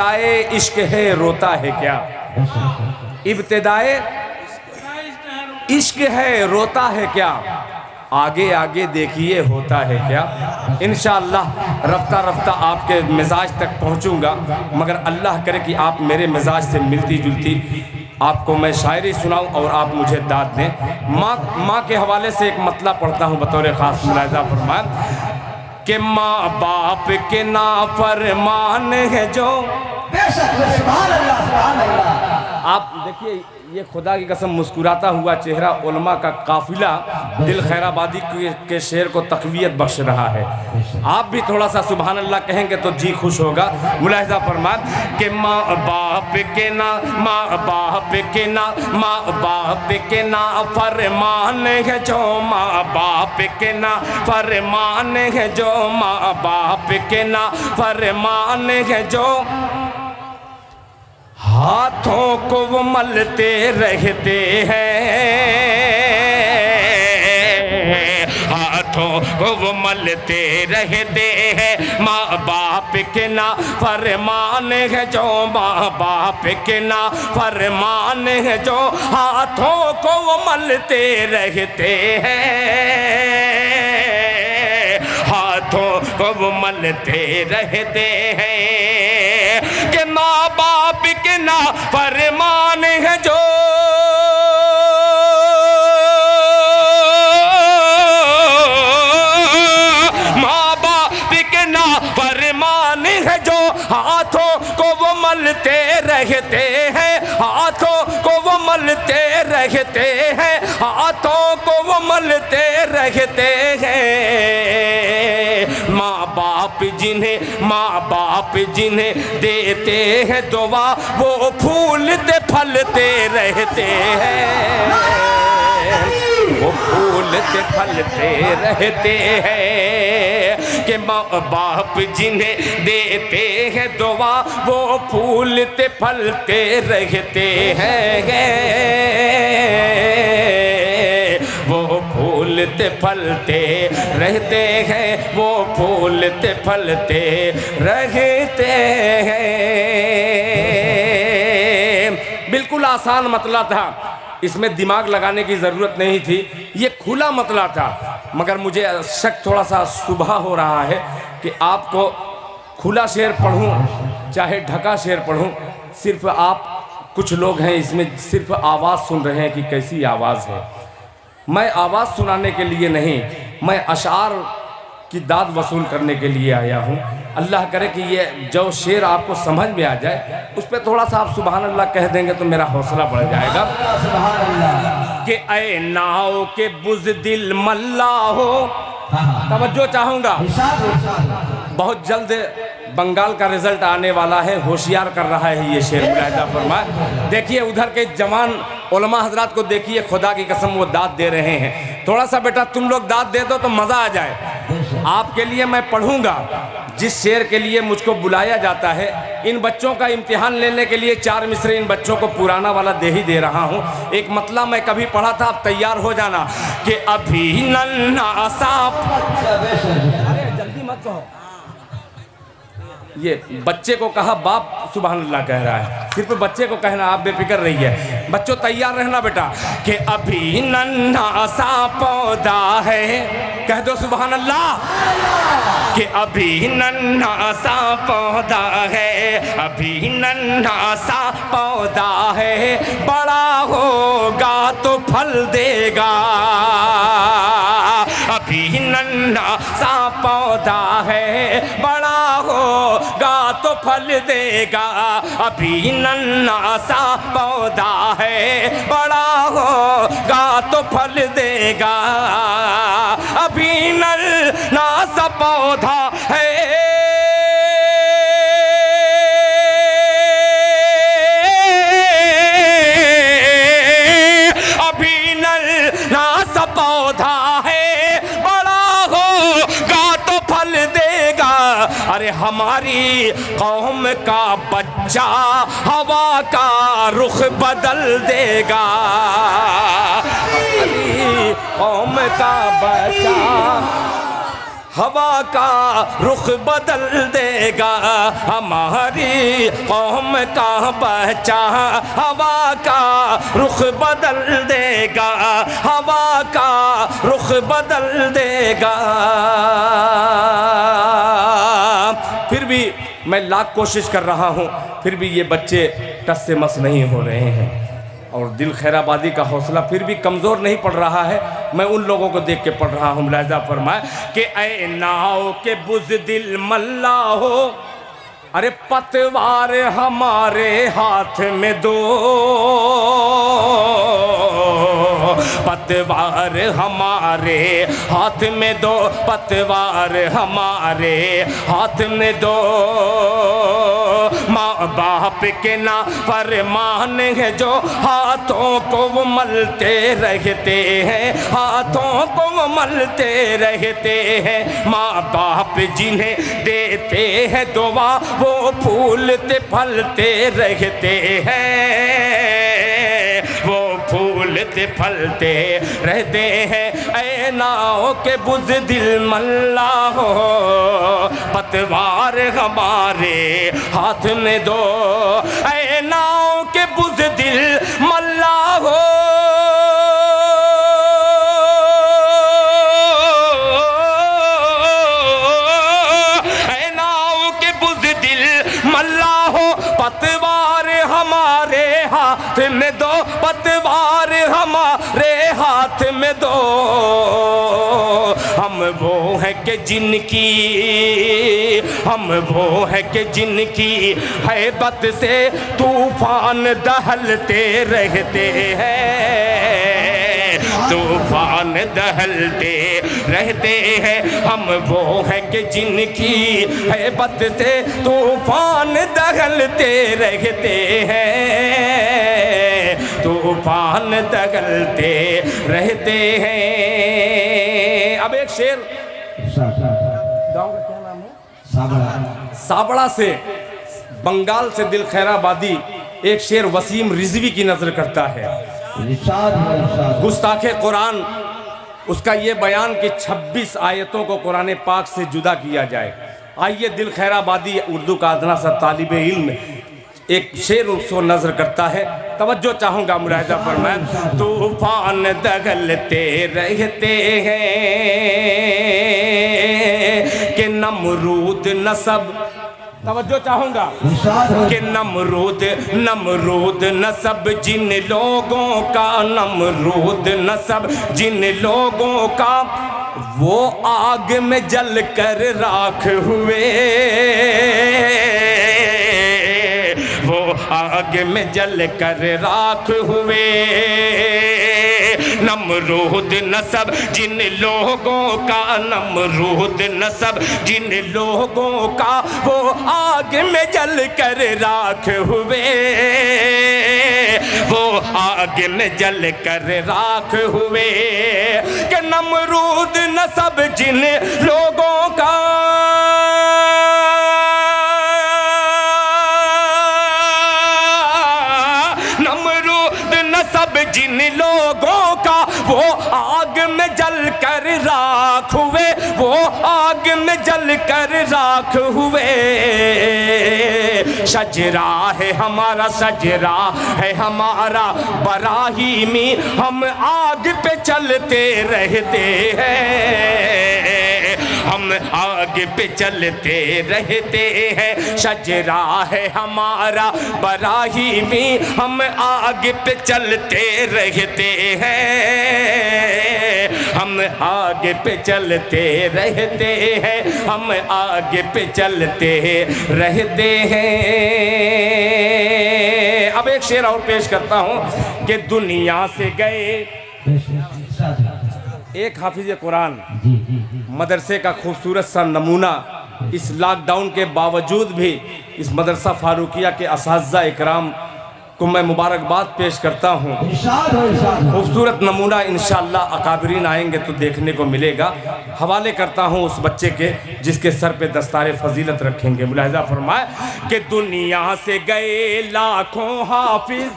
इब्तिदाए इश्क है रोता है क्या, इब्तिदाए इश्क है रोता है क्या, आगे आगे देखिए होता है क्या। इंशाअल्लाह रफ्ता रफ्ता आपके मिजाज तक पहुंचूंगा, मगर अल्लाह करे कि आप मेरे मिजाज से मिलती जुलती आपको मैं शायरी सुनाऊं और आप मुझे दाद दें। माँ के हवाले से एक मतला पढ़ता हूँ बतौर ख़ास, मुलाहिज़ा फरमाएं कि माँ बाप के नाफरमान है जो। आप देखिए ये खुदा की कसम मुस्कुराता हुआ चेहरा उलमा का काफिला दिल खैराबादी के शेर को तक़वियत बख्श रहा है। आप भी थोड़ा सा सुभान अल्लाह कहेंगे तो जी खुश होगा। मुलाहिज़ा फरमाएं कि माँ बाप के ना फरमान है जो, माँ बाप के ना फरमान है जो, माँ बाप के ना फरमान है जो, हाथों को वो मलते रहते हैं, हाथों को वो मलते रहते हैं। माँ बाप के ना फरमान है जो, माँ बाप के ना फरमान है जो, हाथों को वो मलते रहते हैं, हाथों को वो मलते रहते हैं। कि माँ बाप के ना फरमान है जो, माँ बाप के ना फरमान है जो, हाथों को वो मलते रहते हैं, हाथों को वो मलते रहते हैं, हाथों को वो मलते रहते हैं। माँ बाप जिन्हें देते हैं दुआ वो फूलते फलते रहते हैं, वो फूलते फलते रहते हैं। कि माँ बाप जिन्हें देते हैं दुआ वो फूलते फलते रहते हैं, वो फूलते फलते रहते हैं, वो फूलते फलते रहते हैं। बिल्कुल आसान मतला था, इसमें दिमाग लगाने की ज़रूरत नहीं थी, ये खुला मतला था। मगर मुझे शक थोड़ा सा सुबह हो रहा है कि आपको खुला शेर पढ़ूं चाहे ढका शेर पढ़ूं, सिर्फ आप कुछ लोग हैं इसमें सिर्फ आवाज़ सुन रहे हैं कि कैसी आवाज़ है। मैं आवाज़ सुनाने के लिए नहीं, मैं अशार की दाद वसूल करने के लिए आया हूँ। अल्लाह करे कि ये जो शेर आपको समझ में आ जाए उस पर थोड़ा सा आप सुभान अल्लाह कह देंगे तो मेरा हौसला बढ़ जाएगा। कि ऐ नाव के बुज़दिल मल्ला हो, तवज्जो चाहूँगा, बहुत जल्द बंगाल का रिजल्ट आने वाला है, होशियार कर रहा है ये शेर। मुलाहिज़ा फरमाए, देखिए उधर के जवान उलमा हजरात को देखिए, खुदा की कसम वो दाद दे रहे हैं। थोड़ा सा बेटा तुम लोग दाद दे दो तो मज़ा आ जाए। आपके लिए मैं पढ़ूंगा जिस शेर के लिए मुझको बुलाया जाता है। इन बच्चों का इम्तिहान लेने के लिए 4 मिसरे इन बच्चों को पुराना वाला दे ही दे रहा हूँ। एक मतला मैं कभी पढ़ा था, आप तैयार हो जाना। कि अभी नन्हा साप, अरे जल्दी मत कहो, ये बच्चे को कहा बाप सुभान अल्लाह कह रहा है, सिर्फ बच्चे को कहना, आप बेफिक्र रहिए। बच्चों तैयार रहना बेटा। कि अभी नन्हा सा पौधा है, कह दो सुभान अल्लाह। कि अभी नन्हा सा पौधा है, अभी नन्हा सा पौधा है, बड़ा होगा तो फल देगा। अभी नन्हा सा पौधा है, बड़ा होगा तो फल देगा। अभी नन्हा सा पौधा है, बड़ा होगा तो फल देगा। अभी नन्हा सा पौधा है, अभी नन्हा सा पौधा है, अरे हमारी कौम का बच्चा हवा का रुख बदल देगा। हमारी कौम का बच्चा हवा का रुख बदल देगा हमारी कौम का बच्चा, हवा का रुख बदल देगा, हवा का रुख बदल देगा। फिर भी मैं लाख कोशिश कर रहा हूँ, फिर भी ये बच्चे टस से मस नहीं हो रहे हैं और दिल खैराबादी का हौसला फिर भी कमज़ोर नहीं पड़ रहा है। मैं उन लोगों को देख के पढ़ रहा हूँ। मुलाहिज़ा फरमाए कि ऐ नाव के बुज़दिल मल्ला हो, अरे पतवार हमारे हाथ में दो, पतवार हमारे हाथ में दो, पतवार हमारे हाथ में दो। माँ बाप के ना फरमान है जो हाथों को वो मलते रहते हैं, हाथों को वो मलते रहते हैं। माँ बाप जिन्हें देते हैं दुआ वो फूलते फलते रहते हैं, वो फूलते फलते रहते हैं। ऐ नाव के बुज़दिल मल्ला हो, पतवार हमारे हाथ में दो। ऐ नाव के बुज़दिल मल्ला हो, ऐ नाव के बुज़दिल मल्ला हो, पतवार हमारे हाथ में दो, पतवार हमारे हाथ में दो। हम वो हैं कि जिनकी, हम वो हैं कि जिनकी हैबत से तूफान दहलते रहते हैं, तूफान दहलते रहते हैं। हम वो हैं कि जिनकी हैबत से तूफान दहलते रहते हैं, तूफान दहलते रहते हैं। अब एक शेर, गाँव का क्या नाम है? साबड़ा। साबड़ा से, बंगाल से दिल खैराबादी एक शेर वसीम रिजवी की नजर करता है। गुस्ताखे कुरान उसका ये बयान कि 26 आयतों को कुरान पाक से जुदा किया जाए। आइए दिल खैराबादी उर्दू का अदना सा तालिब इल्म एक शेर उसको नजर करता है, तवज्जो चाहूँगा मुलाहिज़ा फरमाएं। तूफान दगलते रहते हैं कि नमरूद नसब, तवज्जो चाहूँगा कि नमरूद नमरूद नसब जिन लोगों का, नमरूद नसब जिन लोगों का वो आग में जल कर राख हुए, वो आग में जल कर राख हुए। नमरूद नसब जिन लोगों का, नमरूद नसब जिन लोगों का वो आग में जल कर राख हुए, वो आग में जल कर राख हुए। कि नमरूद नसब जिन लोगों का, सब जिन लोगों का वो आग में जल कर राख हुए, वो आग में जल कर राख हुए। शजरा है हमारा, सजरा है हमारा बराहीमी, हम आग पे चलते रहते हैं, हम आग पे चलते रहते हैं। शजरा है हमारा बराहीमी, हम आग पे चलते रहते हैं, हम आग पे चलते रहते हैं, हम आग पे चलते रहते हैं। अब एक शेर और पेश करता हूँ कि दुनिया से गए एक हाफिज कुरान, मदरसे का खूबसूरत सा नमूना। इस लॉकडाउन के बावजूद भी इस मदरसा फारूकिया के असातिज़ा इकराम को मैं मुबारकबाद पेश करता हूँ। खूबसूरत नमूना इंशाअल्लाह अकाबरीन आएंगे तो देखने को मिलेगा। हवाले करता हूँ उस बच्चे के जिसके सर पे दस्तारे फजीलत रखेंगे। मुलाहिज़ा फरमाए कि दुनिया से गए लाखों हाफिज,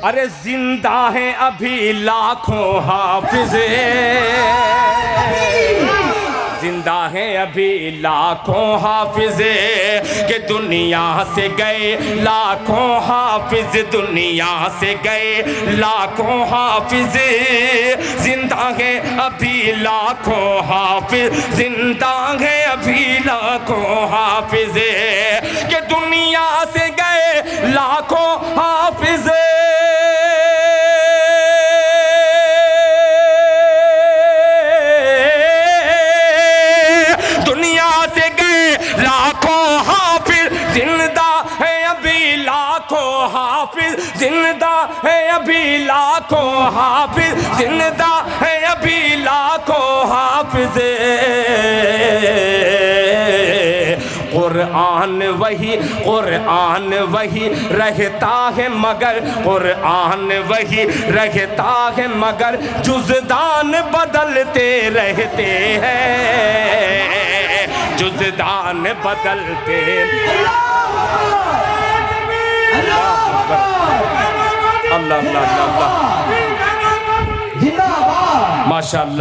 अरे जिंदा हैं अभी लाखों हाफिज, जिंदा हैं अभी लाखों हाफिज़े के दुनिया से गए, लाखों हाफिज दुनिया से गए, लाखों हाफिज़े जिंदा हैं अभी लाखों हाफिज, जिंदा हैं अभी लाखों हाफिज़े के दुनिया से गए, लाखों हाफिज़े जिंदा है अभी लाखों हाफिज, जिंदा है अभी लाखों हाफिज। कुरान वही, कुरान वही रहता है मगर, कुरान वही रहता है मगर जुज़दान बदलते रहते हैं, जुज़दान बदलते। अल्लाह अल्लाह अल्लाह, माशाअल्लाह।